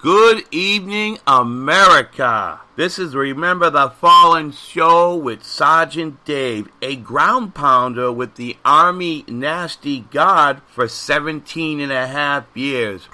Good evening, America. This is Remember the Fallen show with Sergeant Dave, a ground pounder with the Army Nasty God for 17 and a half years.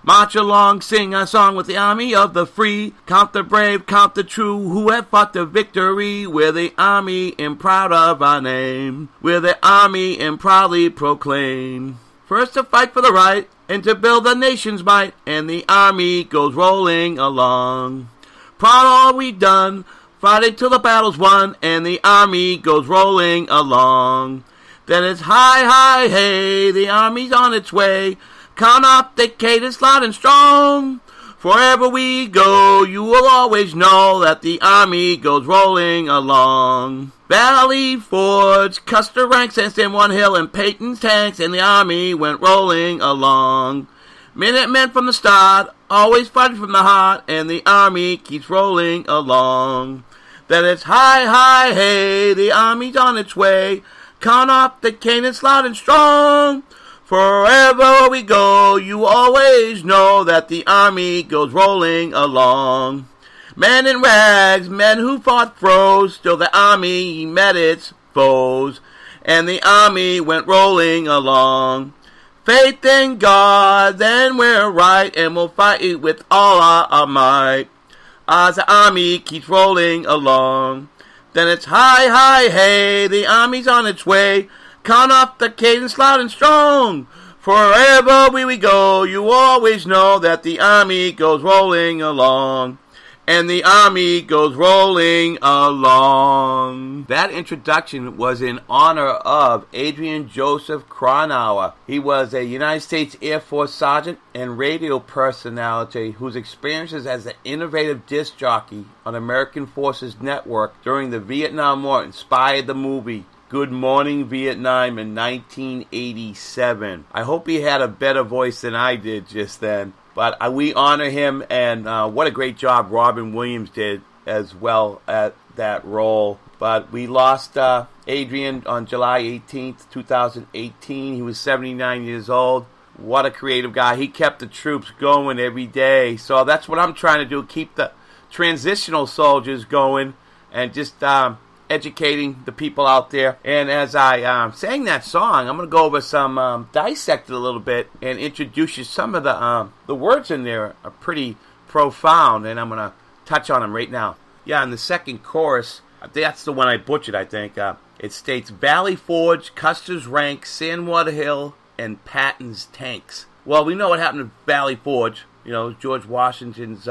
March along, sing a song with the army of the free. Count the brave, count the true, who have fought the victory. We're the army and proud of our name. We're the army and proudly proclaim. First to fight for the right and to build the nation's might. And the army goes rolling along. Proud all we've done, fighting till the battle's won. And the army goes rolling along. Then it's hi, hi, hey, the army's on its way. Count up the cadence loud and strong. Wherever we go, you will always know that the army goes rolling along. Valley Forge, Custer ranks and San Juan Hill and Peyton's tanks, and the army went rolling along. Minutemen from the start, always fighting from the heart, and the army keeps rolling along. Then it's hi, hi, hey, the army's on its way. Count up the cadence loud and strong. Forever we go, you always know that the army goes rolling along. Men in rags, men who fought froze, still the army met its foes, and the army went rolling along. Faith in God, then we're right, and we'll fight it with all our might, as the army keeps rolling along. Then it's hi, hi, hey, the army's on its way. Count up the cadence loud and strong. Forever we go, you always know that the army goes rolling along. And the army goes rolling along. That introduction was in honor of Adrian Joseph Cronauer. He was a United States Air Force sergeant and radio personality whose experiences as an innovative disc jockey on American Forces Network during the Vietnam War inspired the movie Good Morning Vietnam in 1987. I hope he had a better voice than I did just then. But we honor him, and what a great job Robin Williams did as well at that role. But we lost Adrian on July 18th, 2018. He was 79 years old. What a creative guy. He kept the troops going every day. So that's what I'm trying to do, keep the transitional soldiers going and just educating the people out there. And as I sang that song, I'm going to go over some, dissect it a little bit and introduce you. Some of the words in there are pretty profound, and I'm going to touch on them right now. Yeah, in the second chorus, that's the one I butchered, I think. It states, Valley Forge, Custer's Rank, San Juan Hill, and Patton's Tanks. Well, we know what happened to Valley Forge. You know, George Washington's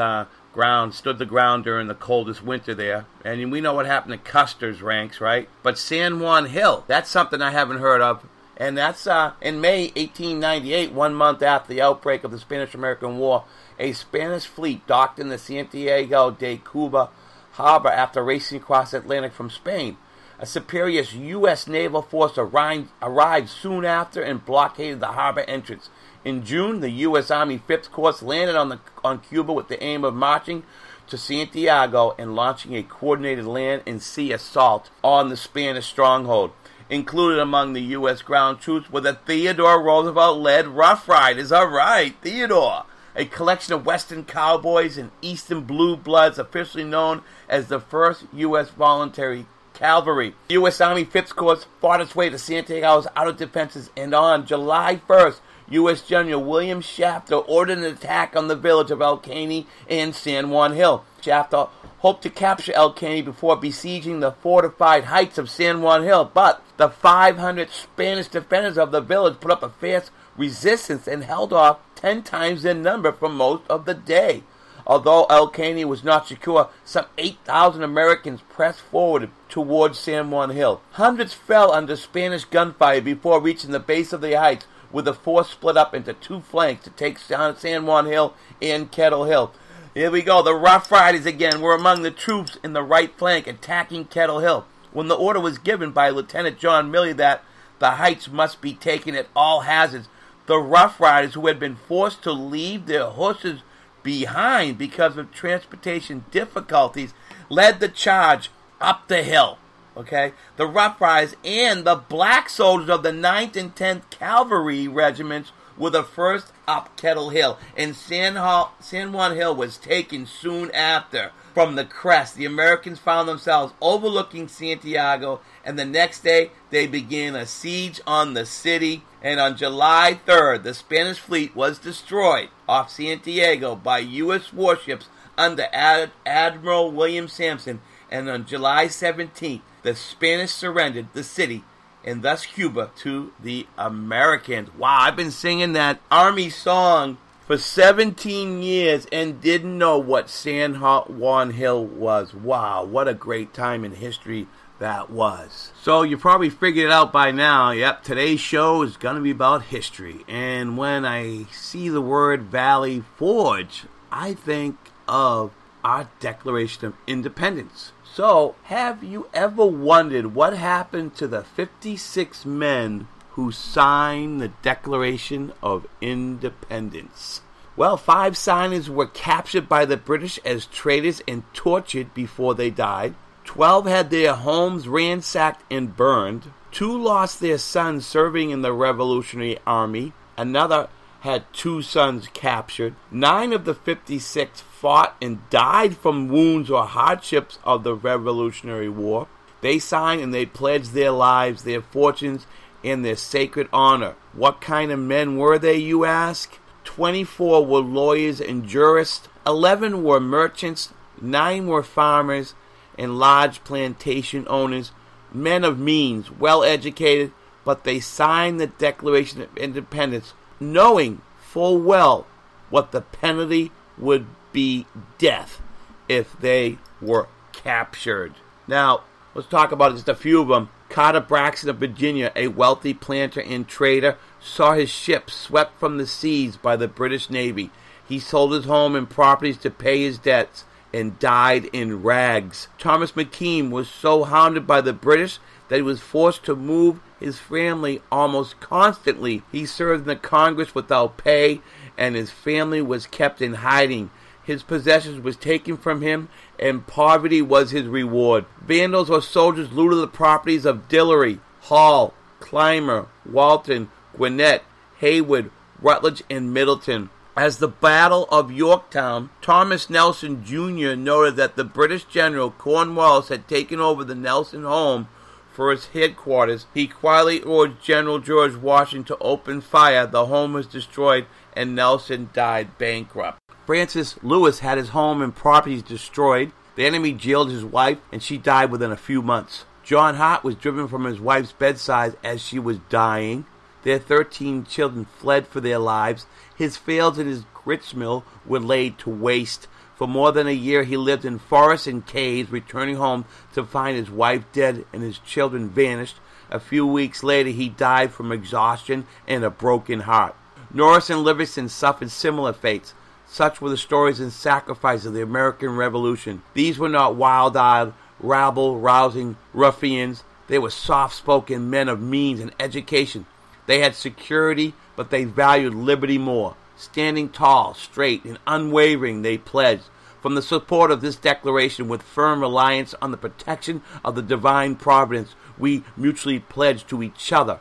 stood the ground during the coldest winter there. And we know what happened to Custer's Ranks, right? But San Juan Hill, that's something I haven't heard of. And that's in May 1898, 1 month after the outbreak of the Spanish-American War, a Spanish fleet docked in the Santiago de Cuba harbor after racing across the Atlantic from Spain. A superior U.S. naval force arrived soon after and blockaded the harbor entrance. In June, the U.S. Army 5th Corps landed on Cuba with the aim of marching to Santiago and launching a coordinated land and sea assault on the Spanish stronghold. Included among the U.S. ground troops were the Theodore Roosevelt-led Rough Riders. All right, Theodore. A collection of Western cowboys and Eastern blue bloods officially known as the 1st U.S. Voluntary Cavalry. The U.S. Army 5th Corps fought its way to Santiago's outer defenses, and on July 1st, U.S. General William Shafter ordered an attack on the village of El Caney and San Juan Hill. Shafter hoped to capture El Caney before besieging the fortified heights of San Juan Hill, but the 500 Spanish defenders of the village put up a fierce resistance and held off 10 times their number for most of the day. Although El Caney was not secure, some 8,000 Americans pressed forward towards San Juan Hill. Hundreds fell under Spanish gunfire before reaching the base of the heights, with the force split up into two flanks to take down San Juan Hill and Kettle Hill. Here we go. The Rough Riders again were among the troops in the right flank attacking Kettle Hill. When the order was given by Lieutenant John Milley that the heights must be taken at all hazards, the Rough Riders, who had been forced to leave their horses behind because of transportation difficulties, led the charge up the hill. Okay, the Rough Riders and the black soldiers of the 9th and 10th Cavalry Regiments were the first up Kettle Hill, and San Juan Hill was taken soon after. From the crest, the Americans found themselves overlooking Santiago, and the next day they began a siege on the city, and on July 3rd, the Spanish fleet was destroyed off Santiago by U.S. warships under Admiral William Sampson, and on July 17th, the Spanish surrendered the city and thus Cuba to the Americans. Wow, I've been singing that Army song for 17 years and didn't know what San Juan Hill was. Wow, what a great time in history that was. So you probably figured it out by now. Yep, today's show is going to be about history. And when I see the word Valley Forge, I think of our Declaration of Independence. So, have you ever wondered what happened to the 56 men who signed the Declaration of Independence? Well, 5 signers were captured by the British as traitors and tortured before they died. 12 had their homes ransacked and burned. 2 lost their sons serving in the Revolutionary Army. Another had 2 sons captured. 9 of the 56 fought and died from wounds or hardships of the Revolutionary War. They signed and they pledged their lives, their fortunes, and their sacred honor. What kind of men were they, you ask? 24 were lawyers and jurists. 11 were merchants. 9 were farmers and large plantation owners. Men of means, well educated, but they signed the Declaration of Independence knowing full well what the penalty would be: death if they were captured. Now, let's talk about just a few of them. Carter Braxton of Virginia, a wealthy planter and trader, saw his ship swept from the seas by the British Navy. He sold his home and properties to pay his debts and died in rags. Thomas McKean was so hounded by the British that he was forced to move his family almost constantly. He served in the Congress without pay, and his family was kept in hiding. His possessions was taken from him, and poverty was his reward. Vandals or soldiers looted the properties of Dillery, Hall, Clymer, Walton, Gwinnett, Haywood, Rutledge, and Middleton. As the Battle of Yorktown, Thomas Nelson Jr. noted that the British General Cornwallis had taken over the Nelson home for his headquarters. He quietly ordered General George Washington to open fire. The home was destroyed, and Nelson died bankrupt. Francis Lewis had his home and properties destroyed. The enemy jailed his wife, and she died within a few months. John Hart was driven from his wife's bedside as she was dying. Their 13 children fled for their lives. His fields and his grits mill were laid to waste. For more than a year he lived in forests and caves, returning home to find his wife dead and his children vanished. A few weeks later he died from exhaustion and a broken heart. Norris and Livingston suffered similar fates. Such were the stories and sacrifices of the American Revolution. These were not wild-eyed, rabble-rousing ruffians. They were soft-spoken men of means and education. They had security, but they valued liberty more. Standing tall, straight, and unwavering, they pledged from the support of this declaration with firm reliance on the protection of the divine providence. We mutually pledged to each other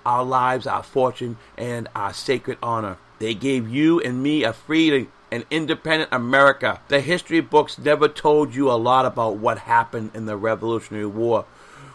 our lives, our fortune, and our sacred honor. They gave you and me a free and independent America. The history books never told you a lot about what happened in the Revolutionary War.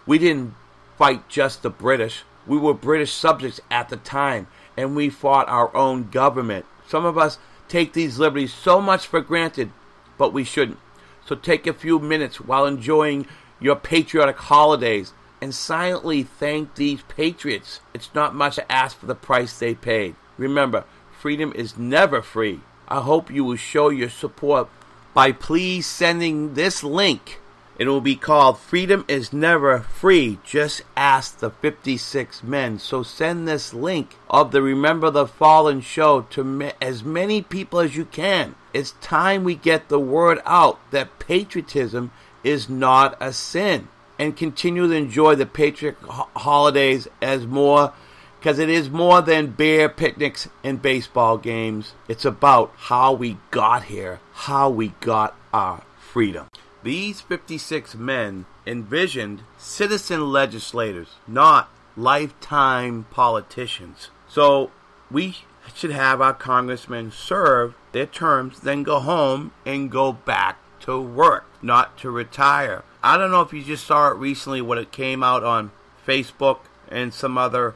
We didn't fight just the British. We were British subjects at the time, and we fought our own government. Some of us take these liberties so much for granted, but we shouldn't. So take a few minutes while enjoying your patriotic holidays and silently thank these patriots. It's not much to ask for the price they paid. Remember, freedom is never free. I hope you will show your support by please sending this link. It will be called Freedom is Never Free. Just ask the 56 men. So send this link of the Remember the Fallen show to as many people as you can. It's time we get the word out that patriotism is not a sin. And continue to enjoy the patriotic holidays as more, because it is more than beer picnics and baseball games. It's about how we got here, how we got our freedom. These 56 men envisioned citizen legislators, not lifetime politicians. So we should have our congressmen serve their terms, then go home and go back to work, not to retire. I don't know if you just saw it recently when it came out on Facebook and some other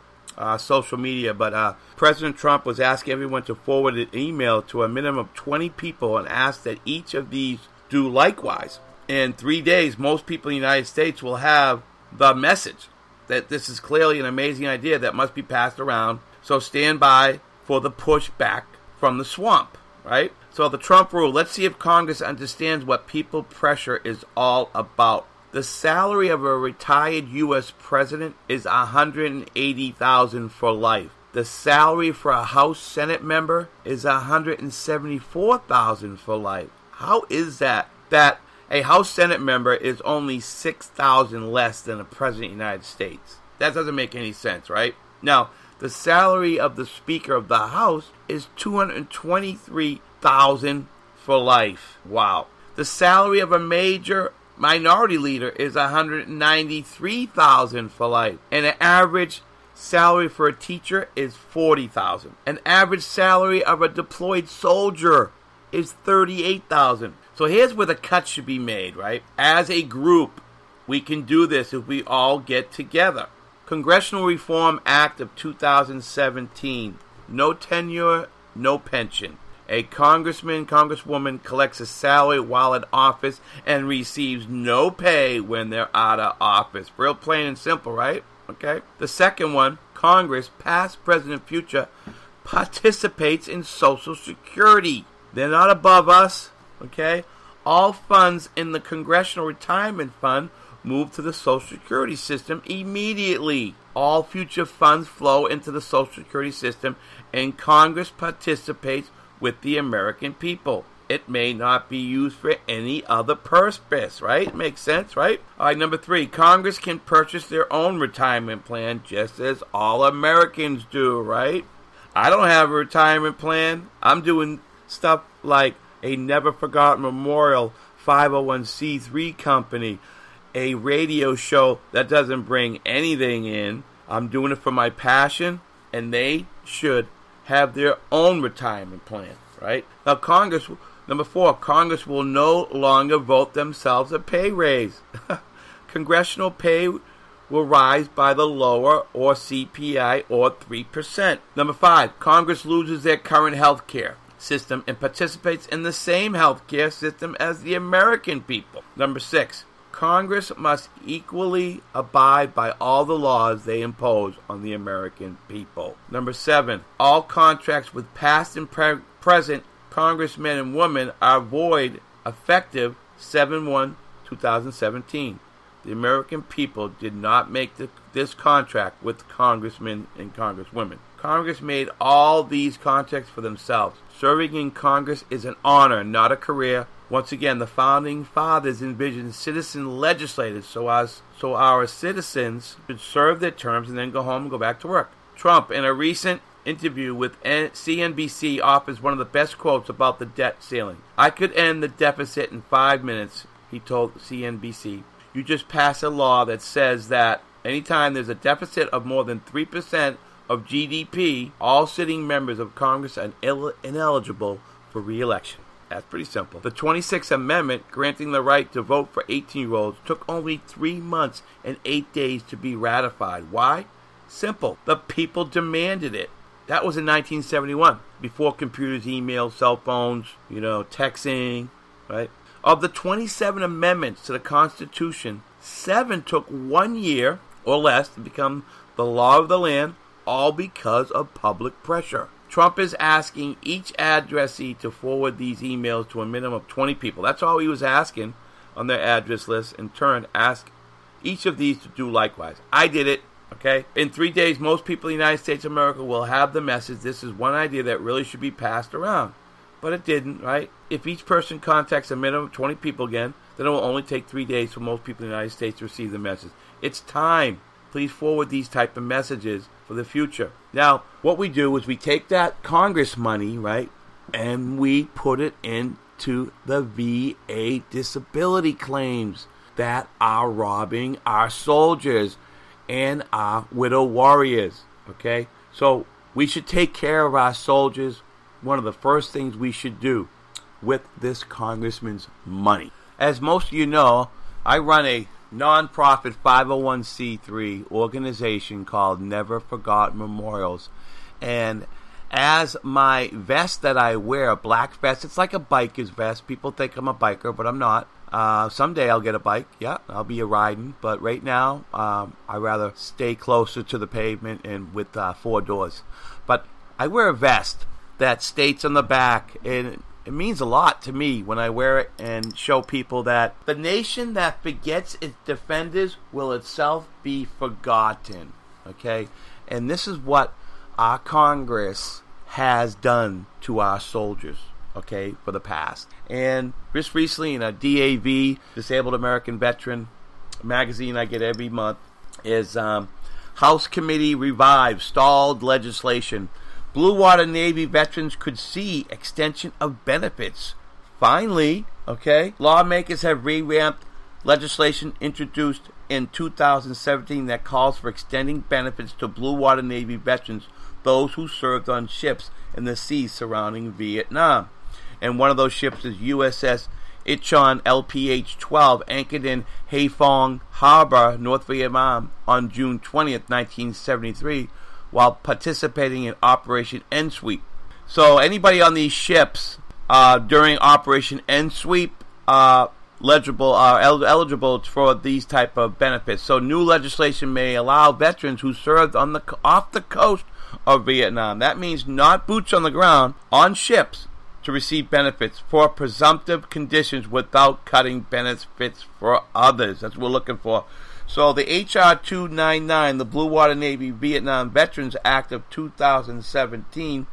social media, but President Trump was asking everyone to forward an email to a minimum of 20 people and asked that each of these do likewise. In 3 days, most people in the United States will have the message that this is clearly an amazing idea that must be passed around. So stand by for the pushback from the swamp, right? So the Trump rule, let's see if Congress understands what people pressure is all about. The salary of a retired U.S. president is $180,000 for life. The salary for a House Senate member is $174,000 for life. How is that a House Senate member is only $6,000 less than a president of the United States? That doesn't make any sense, right? Now, the salary of the Speaker of the House is $223,000 for life. Wow. The salary of a major minority leader is $193,000 for life. And an average salary for a teacher is $40,000. An average salary of a deployed soldier is $38,000. So here's where the cut should be made, right? As a group, we can do this if we all get together. Congressional Reform Act of 2017. No tenure, no pension. A congressman, congresswoman collects a salary while in office and receives no pay when they're out of office. Real plain and simple, right? Okay. The second one, Congress, past, present, and future, participates in Social Security. They're not above us, okay? All funds in the Congressional Retirement Fund move to the Social Security system immediately. All future funds flow into the Social Security system, and Congress participates with the American people. It may not be used for any other purpose, right? Makes sense, right? All right, number 3, Congress can purchase their own retirement plan just as all Americans do, right? I don't have a retirement plan. I'm doing stuff like a Never Forgotten Memorial 501c3 company, a radio show that doesn't bring anything in. I'm doing it for my passion, and they should have their own retirement plan, right? Now, number 4, Congress will no longer vote themselves a pay raise. Congressional pay will rise by the lower or CPI or 3%. Number 5, Congress loses their current health care system and participates in the same health care system as the American people. Number 6, Congress must equally abide by all the laws they impose on the American people. Number 7, all contracts with past and present congressmen and women are void effective 7/1/2017. The American people did not make this contract with congressmen and congresswomen. Congress made all these contracts for themselves. Serving in Congress is an honor, not a career. Once again, the Founding Fathers envisioned citizen legislators so our citizens could serve their terms and then go home and go back to work. Trump, in a recent interview with CNBC, offers one of the best quotes about the debt ceiling. I could end the deficit in 5 minutes, he told CNBC. You just pass a law that says that anytime there's a deficit of more than 3% of GDP, all sitting members of Congress are ineligible for re-election. That's pretty simple. The 26th Amendment, granting the right to vote for 18-year-olds, took only 3 months and 8 days to be ratified. Why? Simple. The people demanded it. That was in 1971, before computers, email, cell phones, texting, right? Of the 27 amendments to the Constitution, 7 took 1 year or less to become the law of the land, all because of public pressure. Trump is asking each addressee to forward these emails to a minimum of 20 people. That's all he was asking on their address list. In turn, ask each of these to do likewise. I did it, okay? In 3 days, most people in the United States of America will have the message. This is one idea that really should be passed around. But it didn't, right? If each person contacts a minimum of 20 people again, then it will only take 3 days for most people in the United States to receive the message. It's time. Please forward these type of messages for the future. Now, what we do is we take that Congress money, right, and we put it in to the VA disability claims that are robbing our soldiers and our widow warriors, okay? So we should take care of our soldiers. One of the first things we should do with this congressman's money. As most of you know, I run a non-profit 501c3 organization called Never Forgotten Memorials. And as my vest that I wear, a black vest, it's like a biker's vest. People think I'm a biker, but I'm not. Someday I'll get a bike. Yeah, I'll be a riding. But right now, I rather stay closer to the pavement and with 4 doors. But I wear a vest that states on the back, and it means a lot to me when I wear it and show people that the nation that forgets its defenders will itself be forgotten. Okay? And this is what our Congress has done to our soldiers, okay, for the past. And just recently in a DAV, Disabled American Veteran magazine I get every month, is House Committee revives stalled legislation. Blue Water Navy veterans could see extension of benefits. Finally, okay, lawmakers have revamped legislation introduced in 2017 that calls for extending benefits to Blue Water Navy veterans, those who served on ships in the seas surrounding Vietnam. And one of those ships is USS Ichon LPH-12, anchored in Haiphong Harbor, North Vietnam on June 20th, 1973, while participating in Operation End Sweep. So anybody on these ships during Operation End Sweep eligible for these type of benefits. So new legislation may allow veterans who served off the coast of Vietnam, that means not boots on the ground, on ships, to receive benefits for presumptive conditions without cutting benefits for others. That's what we're looking for. So the H.R. 299, the Blue Water Navy Vietnam Veterans Act of 2017,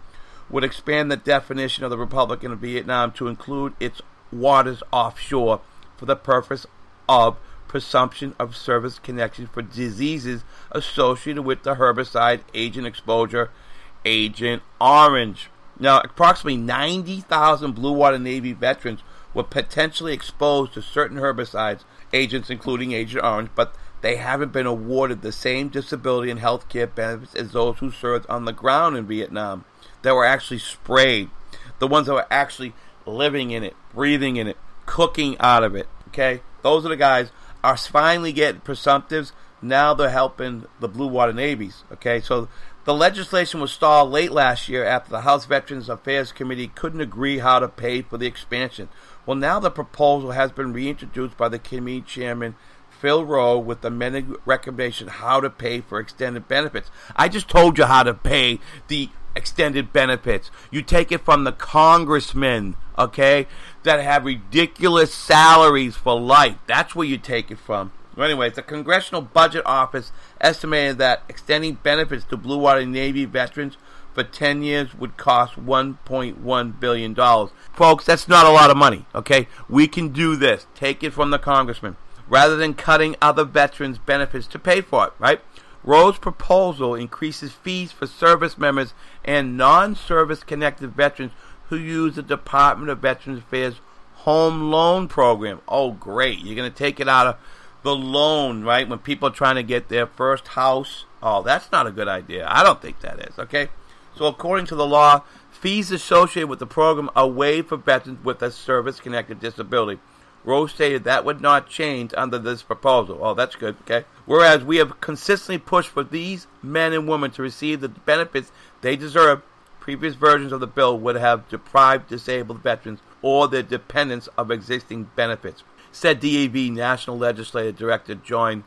would expand the definition of the Republic of Vietnam to include its waters offshore for the purpose of presumption of service connection for diseases associated with the herbicide agent exposure, Agent Orange. Now, approximately 90,000 Blue Water Navy veterans were potentially exposed to certain herbicides, agents including Agent Orange, but they haven't been awarded the same disability and health care benefits as those who served on the ground in Vietnam, that were actually sprayed, the ones that were actually living in it, breathing in it, cooking out of it. Okay, those are the guys are finally getting presumptives. Now they're helping the Blue Water Navies. Okay, so the legislation was stalled late last year after the House Veterans Affairs Committee couldn't agree how to pay for the expansion. Well, now the proposal has been reintroduced by the committee chairman, Phil Rowe, with the amended recommendation how to pay for extended benefits. I just told you how to pay the extended benefits. You take it from the congressmen, okay, that have ridiculous salaries for life. That's where you take it from. Well, anyways, the Congressional Budget Office estimated that extending benefits to Blue Water Navy veterans for 10 years would cost $1.1 billion. Folks, that's not a lot of money, okay? We can do this. Take it from the congressman, rather than cutting other veterans' benefits to pay for it, right? Rowe's proposal increases fees for service members and non-service connected veterans who use the Department of Veterans Affairs Home Loan Program. Oh, great. You're going to take it out of the loan, right? When people are trying to get their first house. Oh, that's not a good idea. I don't think that is, okay? So according to the law, fees associated with the program are waived for veterans with a service-connected disability. Rowe stated that would not change under this proposal. Oh, that's good, okay? Whereas we have consistently pushed for these men and women to receive the benefits they deserve, previous versions of the bill would have deprived disabled veterans or their dependents of existing benefits, said DAV National Legislative Director Joy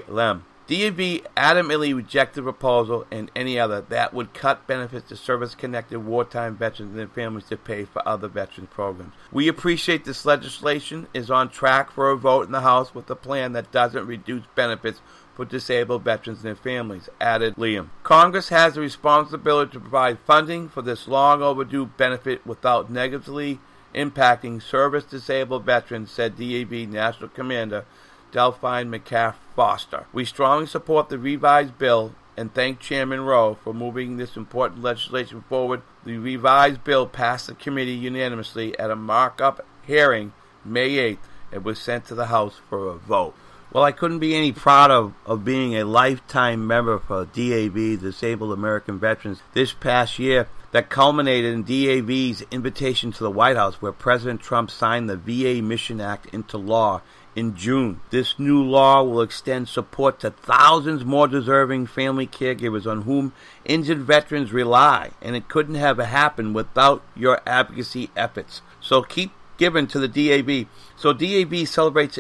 Lam. DAV adamantly rejected the proposal and any other that would cut benefits to service-connected wartime veterans and their families to pay for other veterans programs. We appreciate this legislation is on track for a vote in the House with a plan that doesn't reduce benefits for disabled veterans and their families, added Liam. Congress has the responsibility to provide funding for this long-overdue benefit without negatively impacting service-disabled veterans, said DAV National Commander Delphine McCaff Foster. We strongly support the revised bill and thank Chairman Rowe for moving this important legislation forward. The revised bill passed the committee unanimously at a markup hearing May 8th. It was sent to the House for a vote. Well, I couldn't be any prouder of being a lifetime member for DAV, Disabled American Veterans, this past year that culminated in DAV's invitation to the White House, where President Trump signed the VA Mission Act into law in June. This new law will extend support to thousands more deserving family caregivers on whom injured veterans rely, and it couldn't have happened without your advocacy efforts. So keep giving to the DAV. So DAV celebrates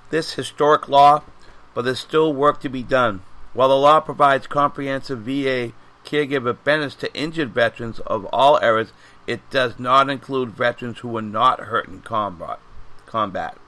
this historic law, but there's still work to be done. While the law provides comprehensive VA caregiver benefits to injured veterans of all eras, it does not include veterans who were not hurt in combat.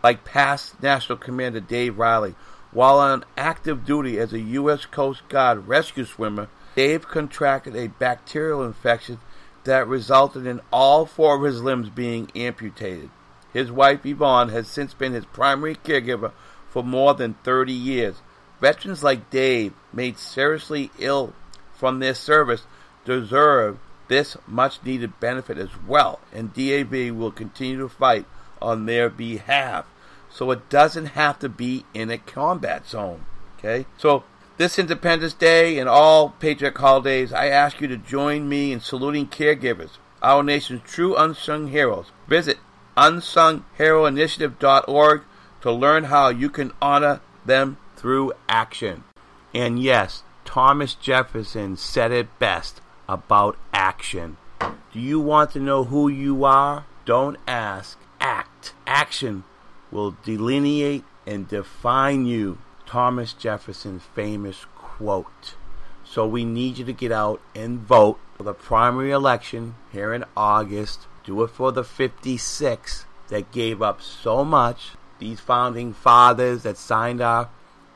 Like past National Commander Dave Riley, while on active duty as a U.S. Coast Guard rescue swimmer, Dave contracted a bacterial infection that resulted in all 4 of his limbs being amputated. His wife, Yvonne, has since been his primary caregiver for more than 30 years. Veterans like Dave, made seriously ill from their service, deserve this much-needed benefit as well, and DAV will continue to fight on their behalf, so it doesn't have to be in a combat zone. Okay? So, this Independence Day and all patriotic holidays, I ask you to join me in saluting caregivers, our nation's true unsung heroes. Visit unsungheroinitiative.org to learn how you can honor them through action. And yes, Thomas Jefferson said it best about action. Do you want to know who you are? Don't ask. Act. Action will delineate and define you. Thomas Jefferson's famous quote. So we need you to get out and vote for the primary election here in August. Do it for the 56 that gave up so much. These founding fathers that signed our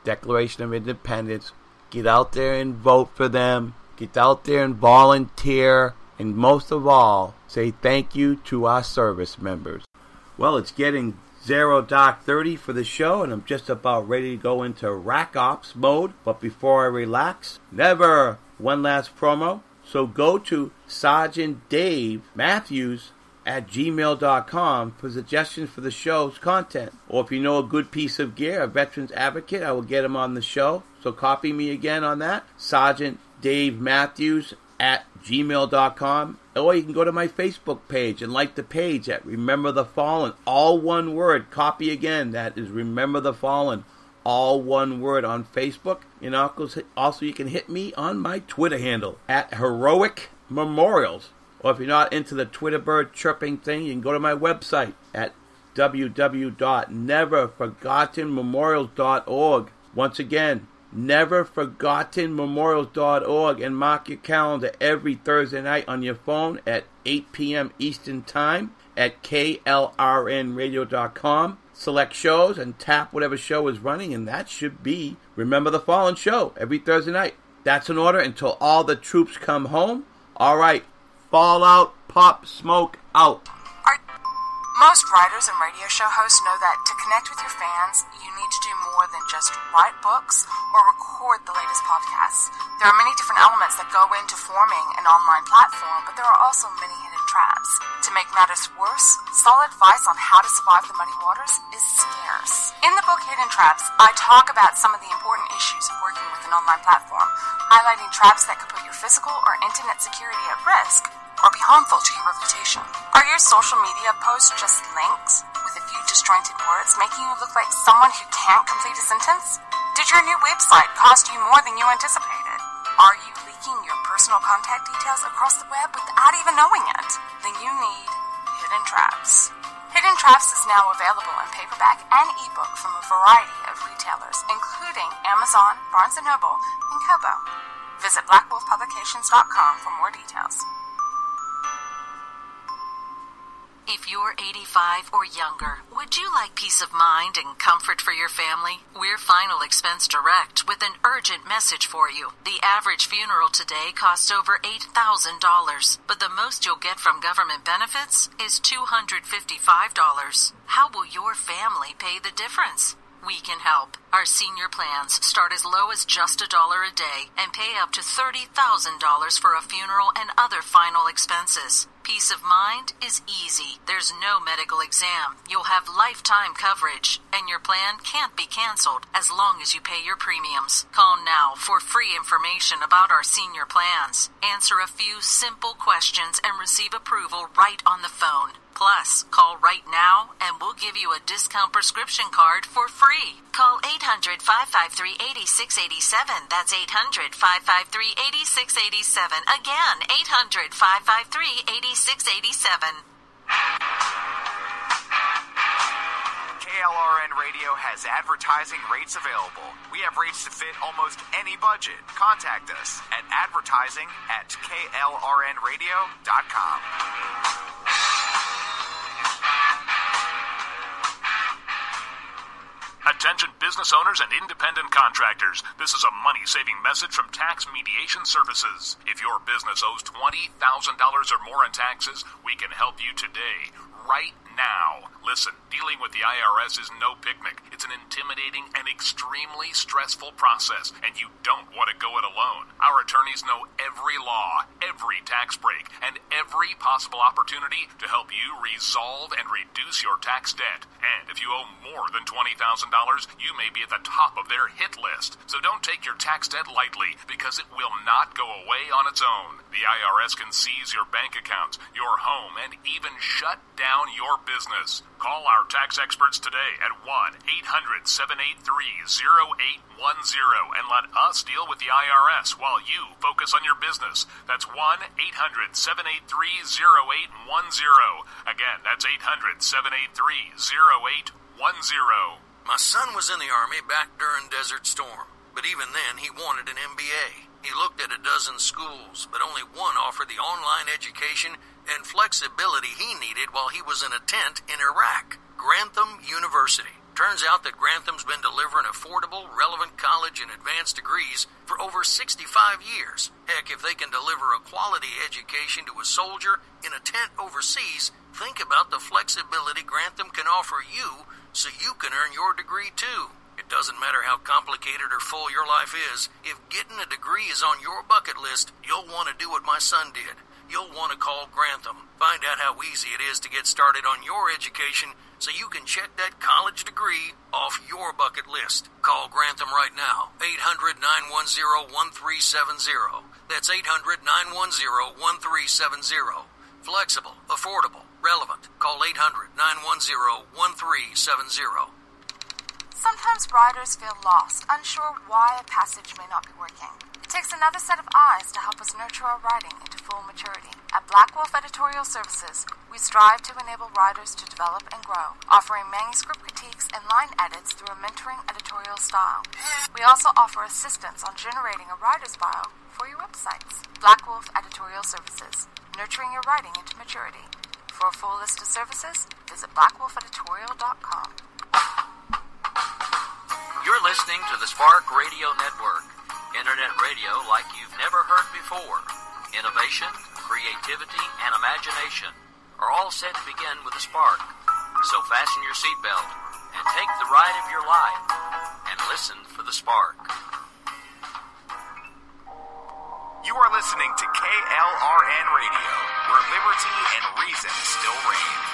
Declaration of Independence. Get out there and vote for them. Get out there and volunteer. And most of all, say thank you to our service members. Well, it's getting 0:30 for the show, and I'm just about ready to go into rack ops mode. But before I relax, never one last promo. So go to Sergeant Dave Matthews at gmail.com for suggestions for the show's content. Or if you know a good piece of gear, a veterans advocate, I will get him on the show. So copy me again on that. Sergeant Dave Matthews at gmail.com. Or you can go to my Facebook page and like the page at Remember the Fallen. All one word. Copy again. That is Remember the Fallen. All one word on Facebook. And also you can hit me on my Twitter handle at Heroic Memorials. Or if you're not into the Twitter bird chirping thing, you can go to my website at www.neverforgottenmemorials.org. Once again, neverforgottenmemorials.org, and mark your calendar every Thursday night on your phone at 8 p.m. Eastern Time at KLRNRadio.com. Select shows and tap whatever show is running, and that should be Remember the Fallen show every Thursday night. That's in order until all the troops come home. All right. Fallout, pop, smoke, out. Most writers and radio show hosts know that to connect with your fans, you need to do more than just write books or record the latest podcasts. There are many different elements that go into forming an online platform, but there are also many hidden traps. To make matters worse, solid advice on how to survive the muddy waters is scarce. In the book Hidden Traps, I talk about some of the important issues of working with an online platform, highlighting traps that could put your physical or internet security at risk, or be harmful to your reputation. Are your social media posts just links with a few disjointed words, making you look like someone who can't complete a sentence? Did your new website cost you more than you anticipated? Are you leaking your personal contact details across the web without even knowing it? Then you need Hidden Traps. Hidden Traps is now available in paperback and ebook from a variety of retailers, including Amazon, Barnes & Noble, and Kobo. Visit blackwolfpublications.com for more details. If you're 85 or younger, would you like peace of mind and comfort for your family? We're Final Expense Direct with an urgent message for you. The average funeral today costs over $8,000, but the most you'll get from government benefits is $255. How will your family pay the difference? We can help. Our senior plans start as low as just $1 a day and pay up to $30,000 for a funeral and other final expenses. Peace of mind is easy. There's no medical exam. You'll have lifetime coverage, and your plan can't be canceled as long as you pay your premiums. Call now for free information about our senior plans. Answer a few simple questions and receive approval right on the phone. Plus, call right now and we'll give you a discount prescription card for free. Call 800-553-8687. That's 800-553-8687. Again, 800-553-8687. KLRN Radio has advertising rates available. We have rates to fit almost any budget. Contact us at advertising@klrnradio.com. Attention business owners and independent contractors. This is a money-saving message from Tax Mediation Services. If your business owes $20,000 or more in taxes, we can help you today, right now. Listen, dealing with the IRS is no picnic. It's an intimidating and extremely stressful process, and you don't want to go it alone. Our attorneys know every law, every tax break, and every possible opportunity to help you resolve and reduce your tax debt. And if you owe more than $20,000, you may be at the top of their hit list. So don't take your tax debt lightly, because it will not go away on its own. The IRS can seize your bank accounts, your home, and even shut down your business. Call our tax experts today at 1-800-783-0810 and let us deal with the IRS while you focus on your business. That's 1-800-783-0810. Again, that's 800-783-0810. My son was in the Army back during Desert Storm, but even then he wanted an MBA. He looked at a dozen schools, but only one offered the online education and flexibility he needed while he was in a tent in Iraq, Grantham University. Turns out that Grantham's been delivering affordable, relevant college and advanced degrees for over 65 years. Heck, if they can deliver a quality education to a soldier in a tent overseas, think about the flexibility Grantham can offer you so you can earn your degree too. It doesn't matter how complicated or full your life is. If getting a degree is on your bucket list, you'll want to do what my son did. You'll want to call Grantham. Find out how easy it is to get started on your education so you can check that college degree off your bucket list. Call Grantham right now. 800-910-1370. That's 800-910-1370. Flexible, affordable, relevant. Call 800-910-1370. Sometimes riders feel lost, unsure why a passage may not be working. It takes another set of eyes to help us nurture our writing into full maturity. At Black Wolf Editorial Services, we strive to enable writers to develop and grow, offering manuscript critiques and line edits through a mentoring editorial style. We also offer assistance on generating a writer's bio for your websites. Black Wolf Editorial Services, nurturing your writing into maturity. For a full list of services, visit blackwolfeditorial.com. You're listening to the Spark Radio Network, internet radio like you've never heard before. Innovation, creativity, and imagination are all set to begin with a spark. So fasten your seatbelt and take the ride of your life and listen for the spark. You are listening to KLRN Radio, where liberty and reason still reign.